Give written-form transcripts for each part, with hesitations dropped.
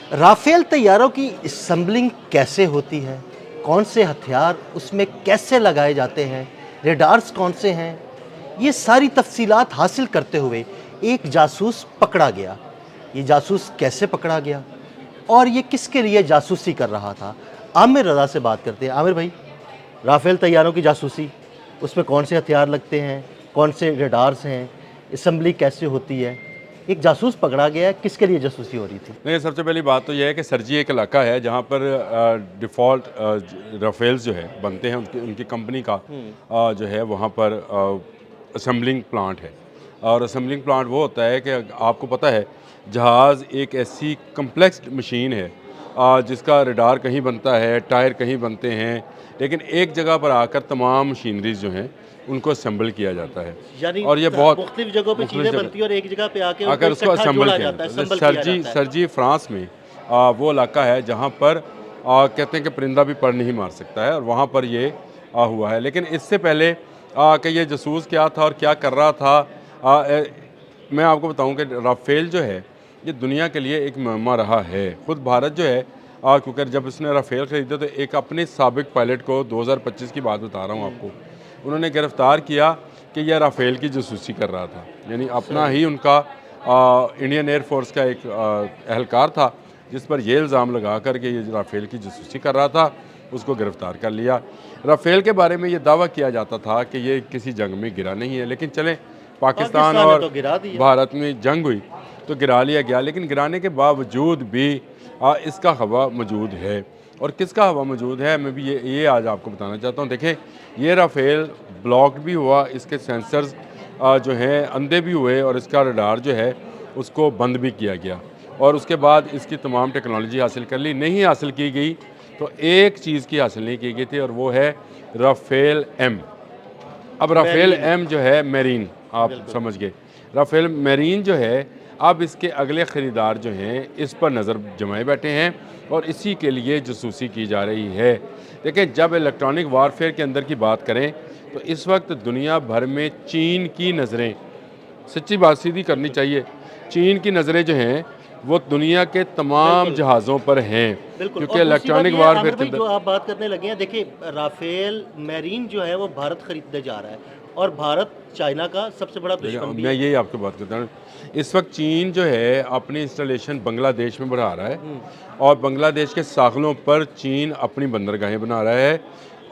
Rafale तैयारों की assembling कैसे होती है? कौन से हथियार उसमें कैसे लगाए जाते हैं? रेडार्स कौन से हैं? ये सारी तफ़सीलात हासिल करते हुए एक जासूस पकड़ा गया। ये जासूस कैसे पकड़ा गया? और ये किसके लिए जासूसी कर रहा था? आमिर रज़ा से बात करते हैं। आमिर भाई, राफेल तैयारों की जासूसी, उसमें कौन से हथियार लगते हैं? कौन से रेडार्स हैं? असेंबली कैसे होती है? एक जासूस पकड़ा गया है, किसके लिए जासूसी हो रही थी? नहीं, सबसे पहली बात तो यह है कि सरजी एक इलाका है जहाँ पर डिफ़ॉल्ट राफेल्स जो है बनते हैं, उनकी उनकी कंपनी का जो है वहाँ पर असेंबलिंग प्लांट है। और असेंबलिंग प्लांट वो होता है कि आपको पता है, जहाज़ एक ऐसी कम्प्लेक्स मशीन है जिसका रडार कहीं बनता है, टायर कहीं बनते हैं, लेकिन एक जगह पर आकर तमाम मशीनरीज जो हैं उनको असेंबल किया जाता है। यानी और ये बहुत मुख्तलिफ जगहों पे मुख्तलिफ चीज़ें जगह बनती हैं और एक जगह पे आके उनको आकर उसको इकट्ठा असेंबल जोड़ा किया जाता है, जाता है। असेंबल किया सरजी जाता है। सरजी फ्रांस में वो इलाका है जहाँ पर कहते हैं कि परिंदा भी पर नहीं मार सकता है, और वहाँ पर ये हुआ है। लेकिन इससे पहले कि ये जासूस क्या था और क्या कर रहा था, मैं आपको बताऊं कि राफेल जो है ये दुनिया के लिए एक मुअम्मा रहा है। खुद भारत जो है क्योंकि जब इसने राफेल ख़रीदे तो एक अपने साबिक पायलट को, 2025 की बात बता रहा हूँ आपको, उन्होंने गिरफ़्तार किया कि यह राफेल की जासूसी कर रहा था। यानी अपना ही उनका इंडियन एयरफोर्स का एक एहलकार था जिस पर यह इल्ज़ाम लगा कर के ये राफेल की जासूसी कर रहा था, उसको गिरफ़्तार कर लिया। राफेल के बारे में ये दावा किया जाता था कि ये किसी जंग में गिरा नहीं है, लेकिन चलें, पाकिस्तान पाकिस्तान ने और तो गिरा दिया। भारत में जंग हुई तो गिरा लिया गया, लेकिन गिराने के बावजूद भी इसका हवा मौजूद है। और किसका हवा मौजूद है, मैं भी ये आज आपको बताना चाहता हूँ। देखें, ये राफेल ब्लॉक भी हुआ, इसके सेंसर्स जो हैं अंधे भी हुए, और इसका रडार जो है उसको बंद भी किया गया, और उसके बाद इसकी तमाम टेक्नोलॉजी हासिल कर ली। नहीं हासिल की गई तो एक चीज़ की हासिल नहीं की गई थी, और वो है राफेल एम। अब राफेल मेरीन। एम जो है मेरीन, आप समझ गए, राफेल मेरीन जो है, अब इसके अगले ख़रीदार जो हैं इस पर नज़र जमाए बैठे हैं और इसी के लिए जासूसी की जा रही है। देखिए, जब इलेक्ट्रॉनिक वारफेयर के अंदर की बात करें तो इस वक्त दुनिया भर में चीन की नज़रें, सच्ची बात सीधी करनी चाहिए, चीन की नज़रें जो हैं वो दुनिया के तमाम बिल्कुल, जहाज़ों पर हैं, बिल्कुल। क्योंकि और दूसरी बात इलेक्ट्रॉनिक ये है वारफेयर आमिर के भाई, अंदर। जो आप बात करने लगे हैं, देखिए राफेल मेरीन जो है वो भारत खरीदने जा रहा है और भारत चाइना का सबसे बड़ा दुश्मन भी मैं है। यही आपको बात करता हूँ। इस वक्त चीन जो है अपनी इंस्टॉलेशन बांग्लादेश में बढ़ा रहा है, और बांग्लादेश के सागलों पर चीन अपनी बंदरगाहें बना रहा है।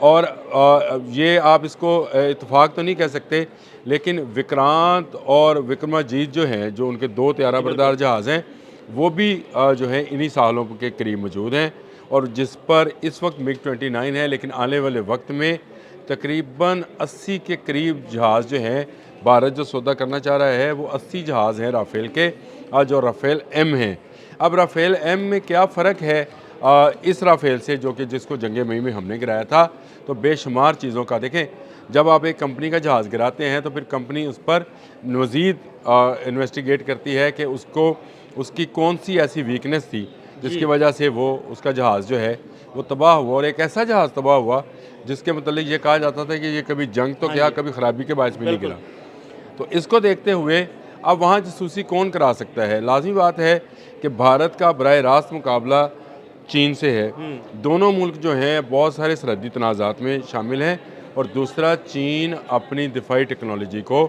और ये आप इसको इत्तेफाक तो नहीं कह सकते, लेकिन विक्रांत और विक्रमाजीत जो हैं, जो उनके दो त्यारा जी, बरदार बिल्कुल। जहाज़ हैं, वो भी जो हैं इन्हीं सागलों के करीब मौजूद हैं, और जिस पर इस वक्त मिग 29 है, लेकिन आने वाले वक्त में तकरीबन 80 के करीब जहाज़ जो हैं, भारत जो सौदा करना चाह रहा है वो 80 जहाज़ हैं राफेल के, जो राफेल एम हैं। अब राफेल एम में क्या फ़र्क है इस राफेल से, जो कि जिसको जंग मई में हमने गिराया था? तो बेशुमार चीज़ों का देखें, जब आप एक कंपनी का जहाज़ गिराते हैं तो फिर कंपनी उस पर मज़ीद इन्वेस्टिगेट करती है कि उसको उसकी कौन सी ऐसी वीकनेस थी जिसकी जी, वजह से वो उसका जहाज़ जो है वो तबाह हुआ। और एक ऐसा जहाज़ तबाह हुआ जिसके मतलब ये कहा जाता था कि ये कभी जंग तो हाँ क्या, जी, कभी ख़राबी के बायस भी नहीं गिरा। बिल्कुल। तो इसको देखते हुए अब वहाँ जासूसी कौन करा सकता है? लाज़मी बात है कि भारत का बराह रास्त मुकाबला चीन से है। दोनों मुल्क जो हैं बहुत सारे सरहदी तनाज़ात में शामिल हैं, और दूसरा, चीन अपनी दिफाई टेक्नोलॉजी को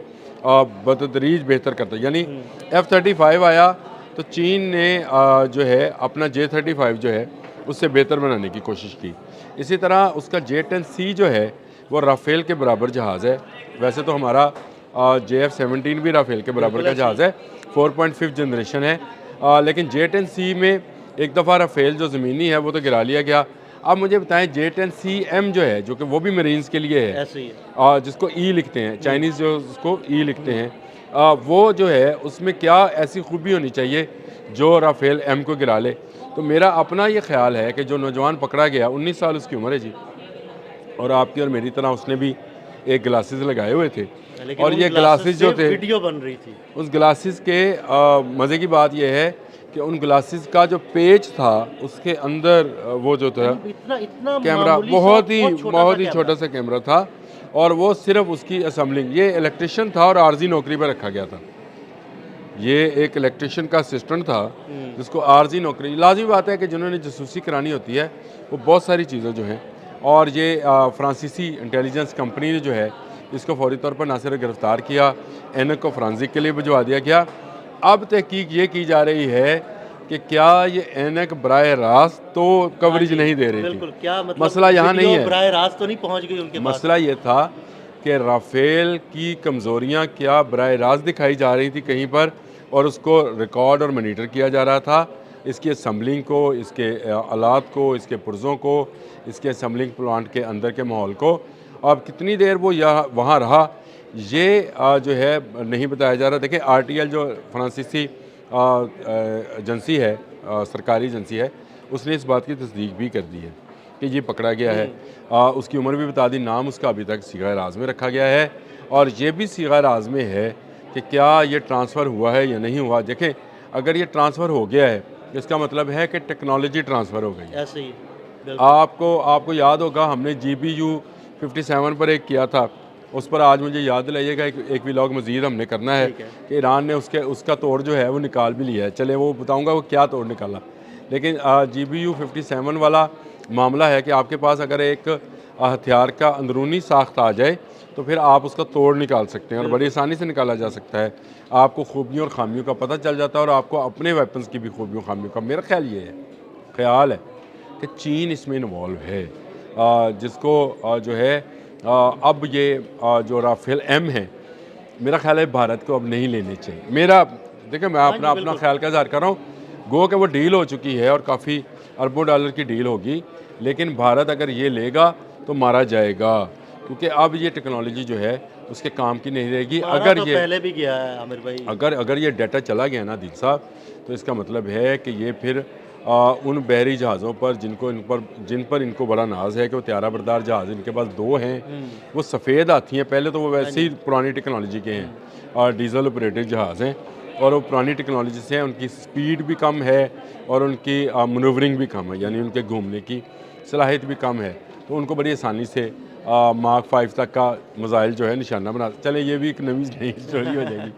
बतदरीज बेहतर करता है। यानी F-35 आया तो चीन ने जो है अपना J-35 जो है उससे बेहतर बनाने की कोशिश की। इसी तरह उसका J-10C जो है वो राफेल के बराबर जहाज़ है। वैसे तो हमारा JF-17 भी राफेल के बराबर बिल्कुल का ऐसे ही। जहाज़ है, 4.5 जनरेशन है। लेकिन J-10C में एक दफ़ा राफेल जो ज़मीनी है वो तो गिरा लिया गया। अब मुझे बताएं, J-10CM जो है, जो कि वो भी मरीन्स के लिए है, ऐसे ही है। जिसको ई लिखते हैं, चाइनीज़ जो उसको ई लिखते हैं, वो जो है उसमें क्या ऐसी खूबी होनी चाहिए जो राफेल एम को गिरा ले? तो मेरा अपना ये ख्याल है कि जो नौजवान पकड़ा गया, 19 साल उसकी उम्र है जी, और आपकी और मेरी तरह उसने भी एक ग्लासेस लगाए हुए थे, लेकिन और उन ये ग्लासेस ग्लासेस से जो थे, वीडियो बन रही थी। उस ग्लासेस के मज़े की बात यह है कि उन ग्लासेस का जो पेच था उसके अंदर वो जो था यानी इतना इतना कैमरा, मामूली सा और बहुत छोटा-सा बहुत ही कैमरा। छोटा सा कैमरा था, और वो सिर्फ उसकी असेंबलिंग, ये इलेक्ट्रिशियन था और आर्जी नौकरी पर रखा गया था। ये एक इलेक्ट्रिशियन का असिस्टेंट था जिसको आर्जी नौकरी, लाजमी बात है कि जिन्होंने जासूसी करानी होती है वो बहुत सारी चीज़ें जो हैं, और ये फ्रांसीसी इंटेलिजेंस कंपनी ने जो है इसको फौरी तौर पर ना सिर्फ गिरफ्तार किया, एनक को फ्रांसिक के लिए भिजवा दिया गया। अब तहकीक ये की जा रही है कि क्या ये एनक बराह रास्त तो कवरेज नहीं दे रही बिल्कुल, थी। क्या मतलब मसला यहाँ नहीं है, बराह रास्त तो नहीं पहुंच गई उनके पास। मसला ये था कि राफेल की कमज़ोरियाँ क्या बराह रास्त दिखाई जा रही थी कहीं पर, और उसको रिकॉर्ड और मॉनिटर किया जा रहा था। इसकी असम्बलिंग को, इसके आलात को, इसके पुर्ज़ों को, इसके असम्बलिंग प्लांट के अंदर के माहौल को, अब कितनी देर वो यहाँ वहाँ रहा ये जो है नहीं बताया जा रहा। देखिए RTL जो फ्रांसीसी एजेंसी है, सरकारी एजेंसी है, उसने इस बात की तस्दीक भी कर दी है कि ये पकड़ा गया है। उसकी उम्र भी बता दी, नाम उसका अभी तक सीगा राज में रखा गया है, और ये भी सीगा राज में है कि क्या ये ट्रांसफ़र हुआ है या नहीं हुआ। देखें, अगर ये ट्रांसफ़र हो गया है इसका मतलब है कि टेक्नोलॉजी ट्रांसफ़र हो गई है। ऐसे ही आपको याद होगा हमने GBU 57 पर एक किया था, उस पर आज मुझे याद दिलाइएगा, एक व्लॉग मज़ीद हमने करना है कि ईरान ने उसका तोड़ जो है वो निकाल भी लिया है। चले वो बताऊंगा वो क्या तोड़ निकाला। लेकिन GBU 57 वाला मामला है कि आपके पास अगर एक हथियार का अंदरूनी साख्त आ जाए तो फिर आप उसका तोड़ निकाल सकते हैं, और बड़ी आसानी से निकाला जा सकता है। आपको खूबियों और खामियों का पता चल जाता है, और आपको अपने वेपन्स की भी खूबियों खामियों का, मेरा ख्याल है कि चीन इसमें इन्वॉल्व है, जिसको जो है अब ये जो राफेल M है, मेरा ख्याल है भारत को अब नहीं लेने चाहिए। मेरा देखिए, मैं अपना ख्याल का इज़हार कर रहा हूँ। गो कि वो डील हो चुकी है और काफ़ी अरबों डॉलर की डील होगी, लेकिन भारत अगर ये लेगा तो मारा जाएगा, क्योंकि अब ये टेक्नोलॉजी जो है उसके काम की नहीं रहेगी। अगर तो ये पहले भी गया है आमिर भाई, अगर ये डाटा चला गया ना दिल साहब, तो इसका मतलब है कि ये फिर उन बहरी जहाज़ों पर जिन पर इनको बड़ा नाज है कि वो त्यारा बरदार जहाज़ इनके पास 2 हैं, वो सफ़ेद हाथी हैं। पहले तो वो वैसे ही पुरानी टेक्नोलॉजी के हैं, और डीजल ऑपरेटेड जहाज़ हैं, और वो पुरानी टेक्नोलॉजी से हैं। उनकी स्पीड भी कम है और उनकी मनूवरिंग भी कम है, यानी उनके घूमने की सलाहियत भी कम है, तो उनको बड़ी आसानी से मार्क 5 तक का मिसाइल जो है निशाना बना। चले ये भी एक नई स्टोरी हो जाएगी।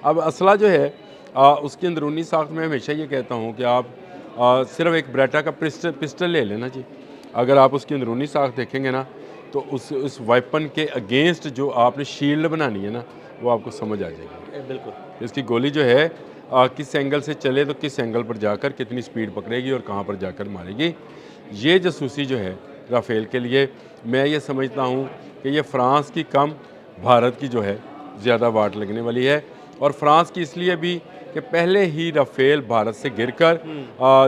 अब असला जो है उसकी अंदरूनी साख्त में हमेशा ये कहता हूँ कि आप सिर्फ एक ब्रेटा का पिस्टल ले लेना जी, अगर आप उसकी अंदरूनी साख्त देखेंगे ना तो उस वेपन के अगेंस्ट जो आपने शील्ड बनानी है ना, वो आपको समझ आ जाएगी। बिल्कुल इसकी गोली जो है किस एंगल से चले तो किस एंगल पर जाकर कितनी स्पीड पकड़ेगी और कहाँ पर जाकर मारेगी। ये जासूसी जो है राफेल के लिए, मैं ये समझता हूँ कि ये फ्रांस की कम भारत की जो है ज़्यादा वाट लगने वाली है, और फ्रांस की इसलिए भी कि पहले ही राफेल भारत से गिरकर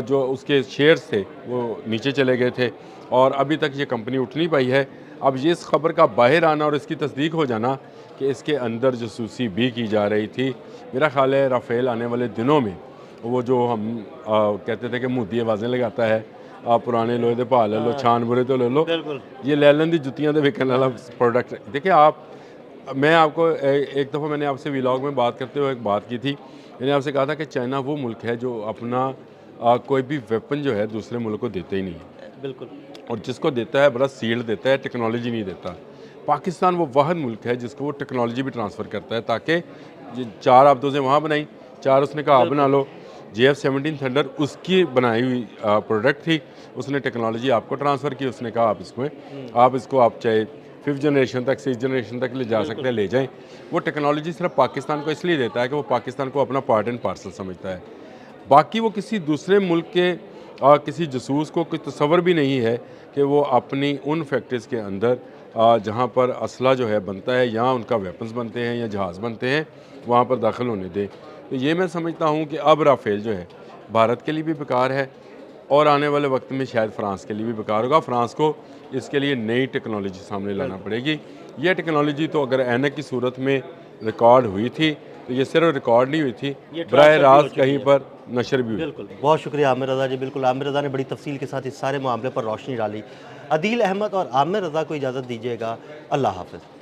जो उसके शेयर्स थे वो नीचे चले गए थे, और अभी तक ये कंपनी उठ नहीं पाई है। अब ये इस खबर का बाहर आना और इसकी तस्दीक हो जाना कि इसके अंदर जासूसी भी की जा रही थी, मेरा ख्याल है राफेल आने वाले दिनों में वो जो हम कहते थे कि मुद्दी आवाज़ें लगाता है, पुराने लोहे दे भाव ले लो, छान बुरे तो ले लो, ये लैलन दी जुत्तियां दे विकन वाला प्रोडक्ट। देखिए मैं आपको एक दफ़ा मैंने आपसे व्लॉग में बात करते हुए एक बात की थी, मैंने आपसे कहा था कि चाइना वो मुल्क है जो अपना कोई भी वेपन जो है दूसरे मुल्क को देते ही नहीं है। बिल्कुल, और जिसको देता है बड़ा सील्ड देता है, टेक्नोलॉजी नहीं देता। पाकिस्तान वो वाहद मुल्क है जिसको वो टेक्नोलॉजी भी ट्रांसफ़र करता है, ताकि 4 आप 2 से वहाँ बनाई, 4 उसने कहा आप बना लो। JF-17 थंडर उसकी बनाई हुई प्रोडक्ट थी, उसने टेक्नोलॉजी आपको ट्रांसफ़र की, उसने कहा आप इसको आप चाहे 5th जनरेशन तक 6th जनरेशन तक ले जा सकते हैं, ले जाएं। वो टेक्नोलॉजी सिर्फ पाकिस्तान को इसलिए देता है कि वो पाकिस्तान को अपना पार्ट एंड पार्सल समझता है। बाकी वो किसी दूसरे मुल्क के किसी जासूस को कोई तसव्वुर भी नहीं है कि वो अपनी उन फैक्ट्रीज़ के अंदर जहाँ पर असला जो है बनता है या उनका वेपन्स बनते हैं या जहाज़ बनते हैं वहाँ पर दाखिल होने दें। तो ये मैं समझता हूँ कि अब राफेल जो है भारत के लिए भी बेकार है, और आने वाले वक्त में शायद फ्रांस के लिए भी बेकार होगा। फ्रांस को इसके लिए नई टेक्नोलॉजी सामने लाना पड़ेगी। ये टेक्नोलॉजी तो अगर एनक की सूरत में रिकॉर्ड हुई थी तो ये सिर्फ रिकॉर्ड नहीं हुई थी, बराह रास्त कहीं पर नशर भी हुई। बिल्कुल, बहुत शुक्रिया आमिर रज़ा जी। बिल्कुल, आमिर रज़ा ने बड़ी तफसील के साथ इस सारे मामले पर रोशनी डाली। अदील अहमद और आमिर रज़ा को इजाज़त दीजिएगा। अल्लाह हाफ़िज़।